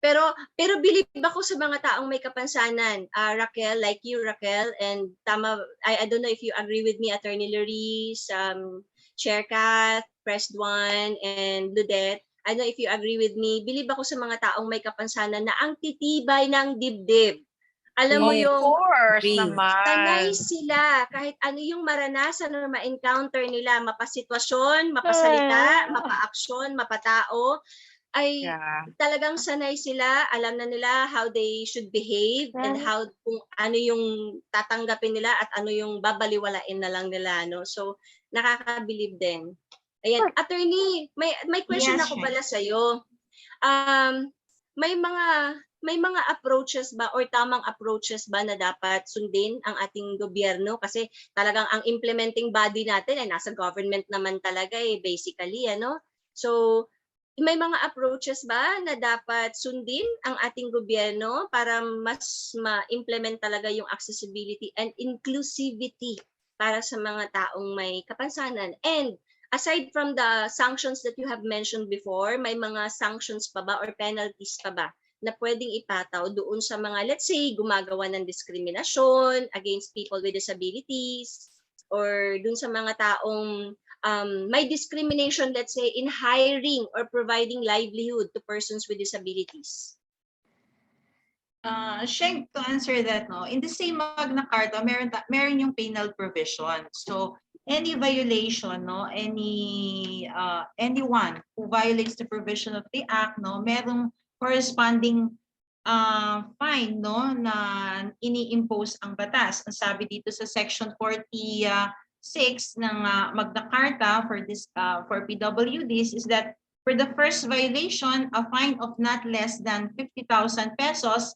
Pero bilib ako sa mga taong may kapansanan. Racquel, like you, Racquel, and tama, I don't know if you agree with me, Atty. Laurice, Chair Kath, Pressed One, and Ludette. I don't know if you agree with me. Bilib ako sa mga taong may kapansanan na ang titibay ng dibdib. Alam mo yung Of course naman. sanay sila kahit ano yung maranasan or ma-encounter nila, mapasitwasyon, mapasalita, mapa-aksyon, mapatao, ay talagang sanay sila, alam na nila how they should behave and how kung ano yung tatanggapin nila at ano yung babaliwalain na lang nila, no? So nakakabilib din. Ayan, attorney, may question ako pala sa iyo. May mga approaches ba or tamang approaches ba na dapat sundin ang ating gobyerno kasi talagang ang implementing body natin ay nasa government naman talaga basically, ano? So may mga approaches ba na dapat sundin ang ating gobyerno para mas ma-implement talaga yung accessibility and inclusivity para sa mga taong may kapansanan? And aside from the sanctions that you have mentioned before, may mga sanctions pa ba or penalties pa ba na pwedeng ipataw doon sa mga, let's say, gumagawa ng diskriminasyon against people with disabilities or doon sa mga taong may discrimination, let's say, in hiring or providing livelihood to persons with disabilities? Sheng, to answer that, no, in the same Magna Carta, meron yung penal provision. So any violation, no, anyone who violates the provision of the act, no, merong corresponding fine, no, na ini-impose ang batas. Ang sabi dito sa section 46 ng Magna Carta for this for PWDs is that for the first violation, a fine of not less than 50,000 pesos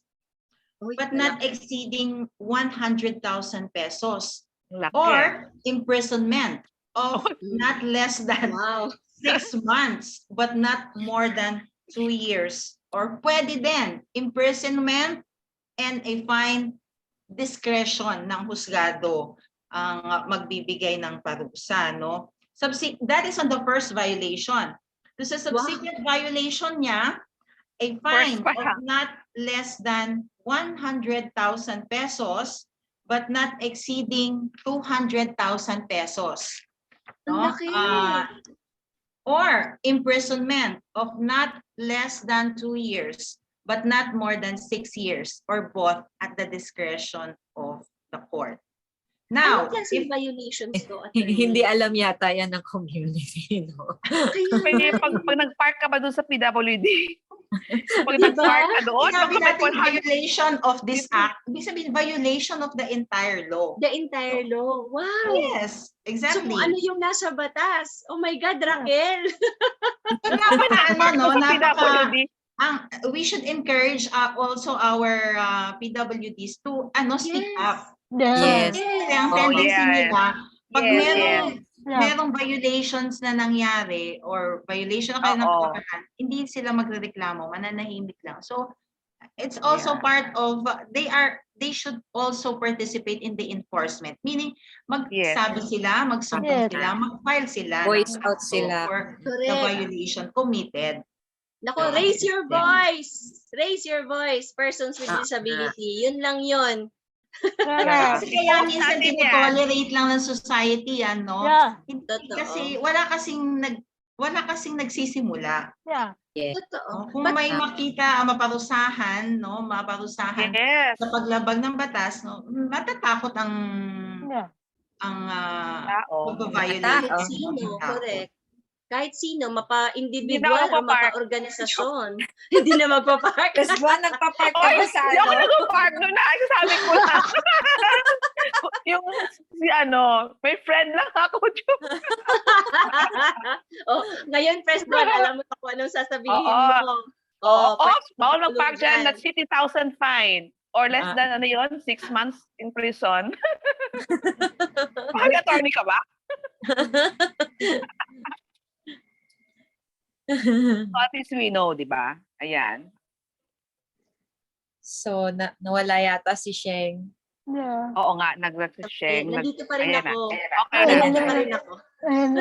but not exceeding 100,000 pesos. Or imprisonment of not less than 6 months but not more than 2 years. Or pwede din imprisonment and a fine, discretion ng husgado ang magbibigay ng parusa, no? That is on the first violation. Sa subsequent violation niya, a fine of not less than 100,000 pesos but not exceeding 200,000 pesos. No? Or imprisonment of not less than 2 years but not more than 6 years, or both at the discretion of the court. Now, if violations to, hindi alam yata yan ng community, no? Pwede pag nag-park ka ba doon sa PWD? Pag Diba? nag-park ka doon, Sinabi baka may natin 100 violation of this act, ibig sabihin violation of the entire law. The entire law. Wow. Yes, So exactly. kung ano yung nasa batas. Oh my God, Racquel. PWD. We should encourage also our PWDs to speak up. Yes. Kasi ang Oh, tendency yes. nila, pag Yes, merong violations na nangyari or violation na kayo ng Oo. karapatan, hindi sila magrereklamo, mananahimik lang. So, it's also part of, they should also participate in the enforcement. Meaning, magsabi sila, magsumbong sila, mag-file sila. Voice ng out kaso sila. for the Correct. violation committed. Nako, raise your voice. Raise your voice, persons with disability. Yun lang yun. Yeah. Kasi kaya Post minsan natin yan. tinotolerate lang ng society yan, no? Yeah. Totoo. Kasi wala kasing nagsisimula. Yeah. Totoo. Kung may makita maparusahan, no, maparusahan Yes. sa paglabag ng batas, no, matatakot ang Yeah. Tao. pag-violate. Kahit Tao. sino, Tao. correct. Kahit sino, Hindi mapa-individual na ako o magpa-park. mapa-organisasyon. Hindi na magpa-park. Tapos ba, nagpa-park ka Oy, ba sa hindi ako ano? nag-park doon na. Sabi ko lang. Yung may friend lang ako dyan. Ngayon, Press One, alam mo na kung anong sasabihin Oo. mo. Bawal mag-park dyan. That's 50,000 fine. Or less than 6 months in prison. Bakit attorney ka ba? So at least we know, di ba? Ayan. So, nawala yata si Sheng. Yeah. Oo nga, nag-share. Nandito pa rin Ayan ako. Okay na. Nandito pa rin ako. And,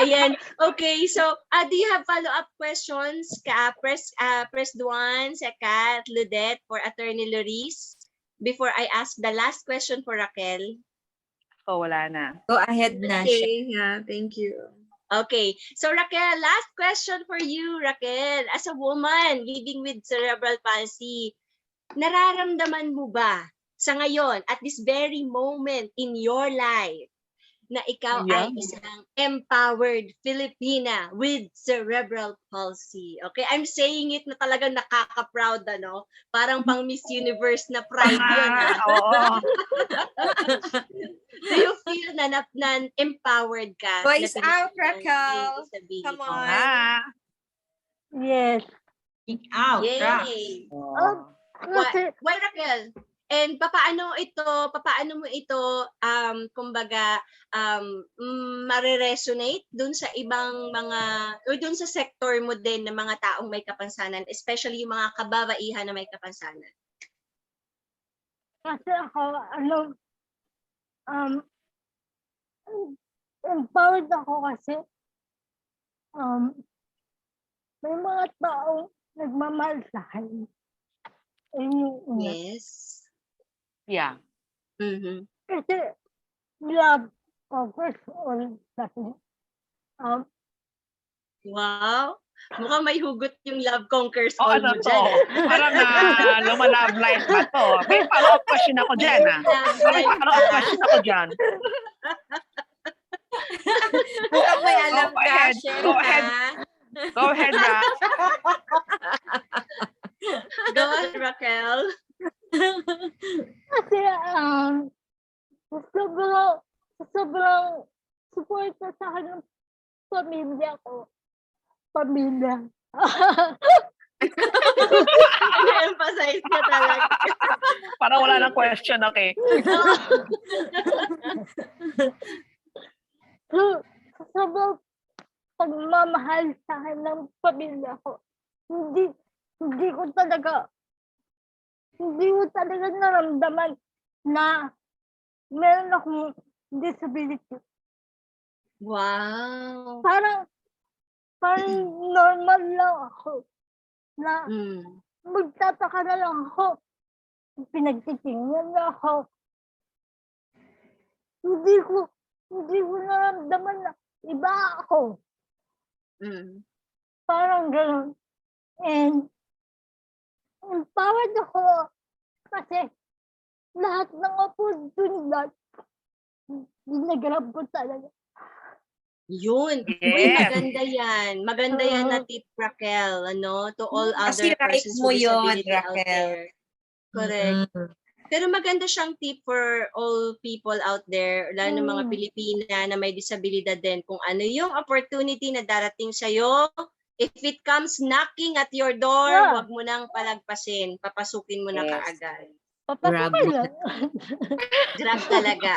Ayan. Okay, so do you have follow-up questions? Press 1 sa Kath, Ludette, for Attorney Laurice before I ask the last question for Racquel. Wala na. Go ahead na, Sheng. Okay, yeah, thank you. Okay, so Racquel, last question for you, Racquel. As a woman living with cerebral palsy, nararamdaman mo ba sa ngayon, at this very moment in your life, na ikaw ay isang empowered Filipina with cerebral palsy? Okay, I'm saying it na talagang nakaka-proud, ano? Parang pang Miss Universe na pride yun. Oo. Do you feel na empowered ka? Voice na out, Filipina Racquel. with disability? Come on. yes. Speak out. Yay! Kasi, Why, Racquel? And papaano mo ito kumbaga mare-resonate dun sa ibang mga o dun sa sector mo din ng mga taong may kapansanan, especially yung mga kababaihan na may kapansanan? kasi ako, empowered ako kasi, may mga taong nagmamahal sa akin. Yung una. Yes. Yeah. Mhm. Kasi, love conquers all kasi. Wow. Mukhang may hugot yung love conquers all Ano mo to? dyan. Parang love life ba to? May follow-up question ako dyan. May follow-up question ako dyan. Mukhang may alam Go ka, ahead. Sheng. Go ahead. Go ahead, Ra. Go ahead, Racquel. Kasi, sobrang support na sa akin ng pamilya ko. Pamilya. emphasize ka talaga. Parang wala nang question, okay? So, sobrang pagmamahal sa akin ng pamilya ko. Hindi ko talaga naramdaman na meron akong disability. Wow. Parang normal lang ako na magtataka na lang ako. Pinagtitingnan na ako. Hindi ko naramdaman na iba ako. Parang gano'n. And empowered ako kasi lahat ng oportunidad ginagrab ko talaga. Yun. Uy, Yes. maganda yan. Maganda yan na tip, Racquel, ano, to all Kasi other right persons mo with yun, disability out Racquel. there. Correct. Pero maganda siyang tip for all people out there, lalo ng mga Pilipina na may disabilidad din, kung ano yung opportunity na darating sa'yo. If it comes knocking at your door, wag mo nang palagpasin. Papasukin mo na kaagad. Papasok ka lang. Grab talaga.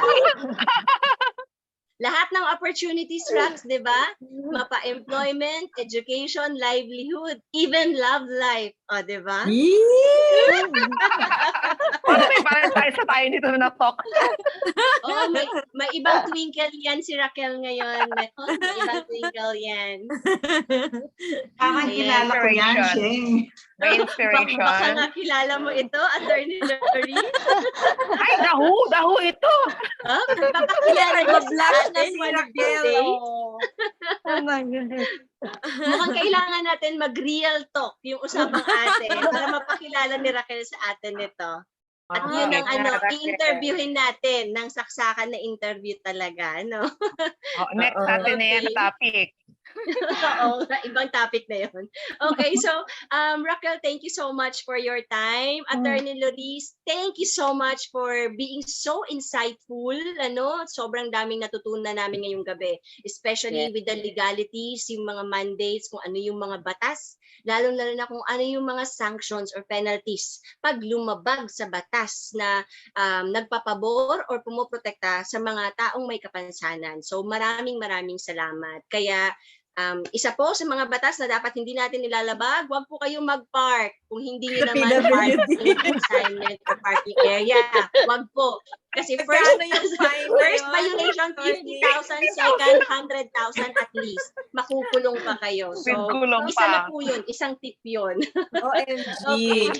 Lahat ng opportunities, Rax, di ba? Mapa-employment, education, livelihood, even love life. O, di ba? Parang tayo dito na talk. Oo, may ibang twinkle yan si Racquel ngayon. May ibang twinkle yan. Parang kilala ko yan, Sheng. May inspiration. Baka nga kilala mo ito, Atty. Laurice. Ay, dahu ito. Baka kilala mo si Nag-blush na atin si one of these Racquel. days. Oh my goodness. Mukhang kailangan natin mag-real talk, yung usapang ate, para mapakilala ni Racquel sa atin nito. At yun ang i-interviewin natin ng saksakan na interview talaga, no? Next natin na yan na topic. Oo, ibang topic na yun. Okay, so Racquel, thank you so much for your time. Atty. Laurice, thank you so much for being so insightful. Ano, sobrang daming natutunan namin ngayong gabi, especially with the legalities, yung mga mandates, kung ano yung mga batas, lalo-lalo na kung ano yung mga sanctions or penalties pag lumabag sa batas na nagpapabor or pumoprotekta sa mga taong may kapansanan. So maraming salamat. Kaya isa po sa mga batas na dapat hindi natin nilalabag, huwag po kayong mag-park kung hindi nyo naman park in assignment or parking area. Huwag po. Kasi first violation, 50,000, second, 100,000 at least. Makukulong pa kayo. So, isa na po yun. Isang tip yun. OMG. Okay.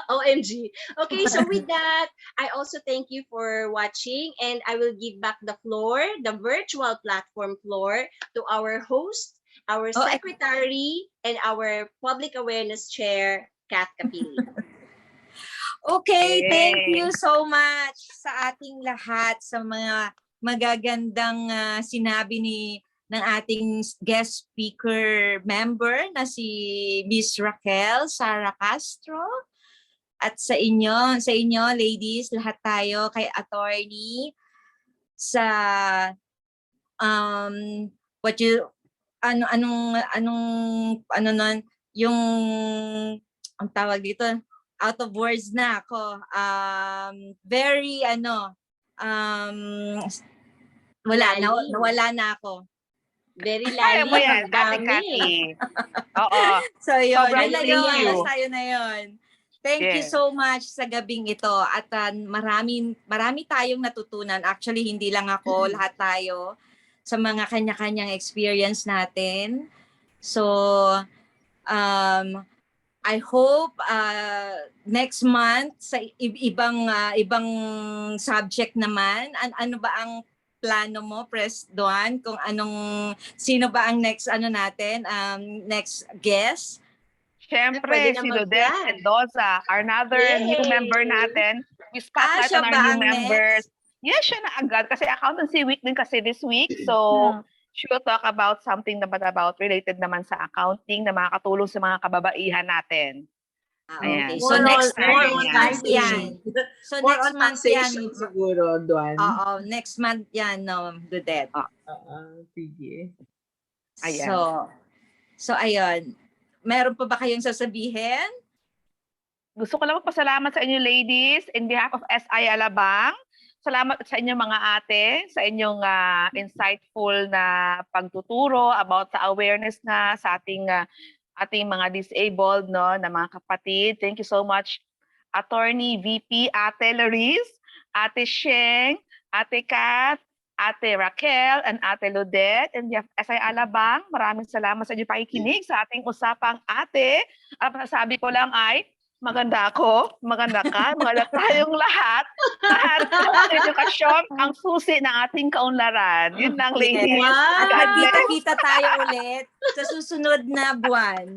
OMG. Okay, so with that, I also thank you for watching, and I will give back the floor, the virtual platform floor, to our host, our secretary, and our public awareness chair, Kath Capili. Okay, thank you so much sa ating lahat, sa mga magagandang sinabi ng ating guest speaker member na si Miss Racquel Sarah Castro. At sa inyo ladies, lahat tayo, kay attorney, sa yung ang tawag dito, out of words na ako. Very nawala na ako. Very Kaya lalim. mo yan, Ate. Oo. So yun, Sobrang yun na thank yun. you. Basta yun na yun. Thank you so much sa gabing ito. At marami tayong natutunan. Actually, hindi lang ako, lahat tayo, sa mga kanya-kanyang experience natin. So, I hope next month sa ibang subject naman, ano ba ang plano mo, Pres Duan, kung sino ba ang next natin, next guest? Siyempre, si Lodet Mendoza, another new member natin. We spotlight on our new members. Yes, siya na agad kasi accountancy week din kasi this week. So, she will talk about something about related naman sa accounting na makakatulong sa mga kababaihan natin. Okay. So next month yan. So next month yan. Siguro, Duan. Oo, next month yan, no, Dudet. Sige. Ayan. So ayun. Meron pa ba kayong sasabihin? Gusto ko lang magpasalamat sa inyo ladies in behalf of SI Alabang. Salamat sa inyong mga ate, sa inyong insightful na pagtuturo about sa awareness nga sa ating mga disabled, no, na mga kapatid. Thank you so much, Attorney VP Ate Laurice, Ate Sheng, Ate Kath, Ate Racquel, and Ate Lodet, and SI Alabang. Maraming salamat sa inyong pakikinig sa ating Usapang Ate. Ang masasabi ko lang ay, maganda ako, maganda ka, maganda tayong lahat. Lahat ng edukasyon ang susi ng ating kaunlaran. Yun lang, ladies. Wow! Kita tayo ulit sa susunod na buwan.